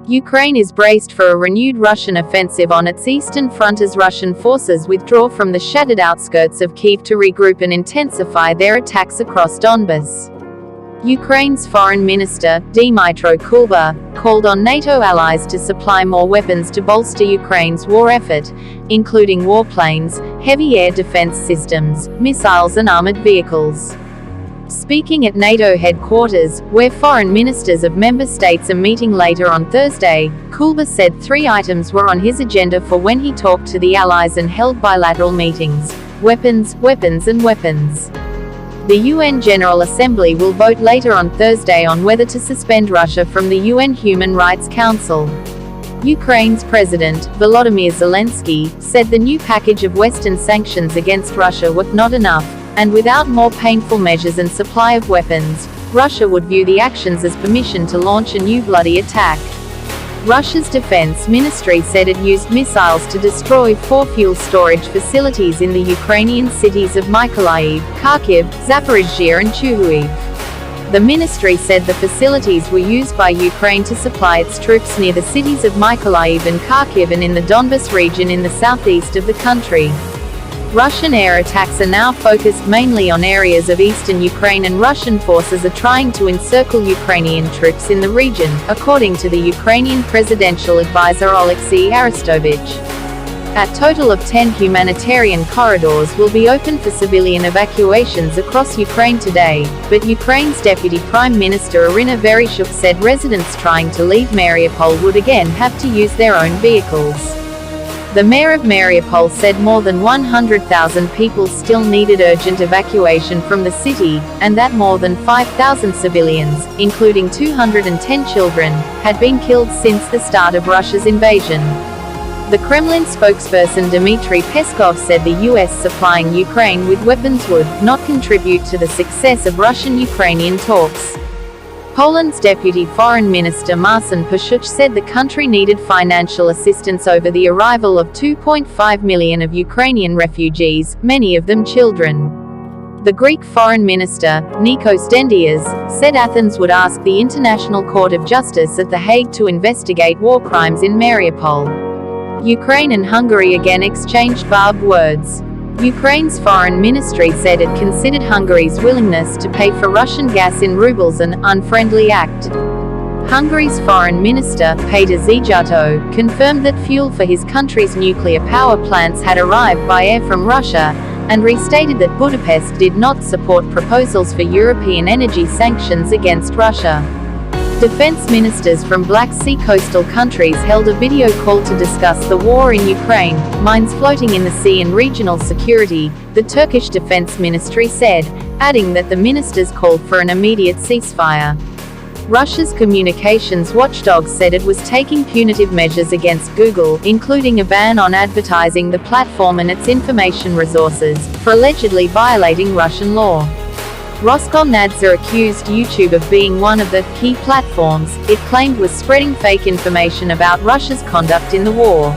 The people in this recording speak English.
Ukraine is braced for a renewed Russian offensive on its eastern front as Russian forces withdraw from the shattered outskirts of Kyiv to regroup and intensify their attacks across Donbas. Ukraine's foreign minister, Dmytro Kuleba, called on NATO allies to supply more weapons to bolster Ukraine's war effort, including warplanes, heavy air defense systems, missiles and armored vehicles. Speaking at NATO headquarters, where foreign ministers of member states are meeting later on Thursday, Kuleba said 3 items were on his agenda for when he talked to the allies and held bilateral meetings: weapons, weapons and weapons. The UN General Assembly will vote later on Thursday on whether to suspend Russia from the UN Human Rights Council. Ukraine's President, Volodymyr Zelensky, said the new package of Western sanctions against Russia were not enough, and without more painful measures and supply of weapons, Russia would view the actions as permission to launch a new bloody attack. Russia's defense ministry said it used missiles to destroy 4 fuel storage facilities in the Ukrainian cities of Mykolaiv, Kharkiv, Zaporizhzhia and Chuhuiv. The ministry said the facilities were used by Ukraine to supply its troops near the cities of Mykolaiv and Kharkiv and in the Donbas region in the southeast of the country. Russian air attacks are now focused mainly on areas of eastern Ukraine, and Russian forces are trying to encircle Ukrainian troops in the region, according to the Ukrainian presidential advisor Oleksiy Arestovich. A total of 10 humanitarian corridors will be open for civilian evacuations across Ukraine today, but Ukraine's Deputy Prime Minister Irina Vereshchuk said residents trying to leave Mariupol would again have to use their own vehicles. The mayor of Mariupol said more than 100,000 people still needed urgent evacuation from the city, and that more than 5,000 civilians, including 210 children, had been killed since the start of Russia's invasion. The Kremlin spokesperson Dmitry Peskov said the US supplying Ukraine with weapons would not contribute to the success of Russian-Ukrainian talks. Poland's Deputy Foreign Minister Marcin Paszczuk said the country needed financial assistance over the arrival of 2.5 million of Ukrainian refugees, many of them children. The Greek Foreign Minister, Nikos Dendias, said Athens would ask the International Court of Justice at The Hague to investigate war crimes in Mariupol. Ukraine and Hungary again exchanged barbed words. Ukraine's foreign ministry said it considered Hungary's willingness to pay for Russian gas in rubles an unfriendly act. Hungary's foreign minister, Péter Szijjártó, confirmed that fuel for his country's nuclear power plants had arrived by air from Russia, and restated that Budapest did not support proposals for European energy sanctions against Russia. Defense ministers from Black Sea coastal countries held a video call to discuss the war in Ukraine, mines floating in the sea and regional security, the Turkish Defense Ministry said, adding that the ministers called for an immediate ceasefire. Russia's communications watchdog said it was taking punitive measures against Google, including a ban on advertising the platform and its information resources, for allegedly violating Russian law. Roskomnadzor accused YouTube of being one of the key platforms it claimed was spreading fake information about Russia's conduct in the war.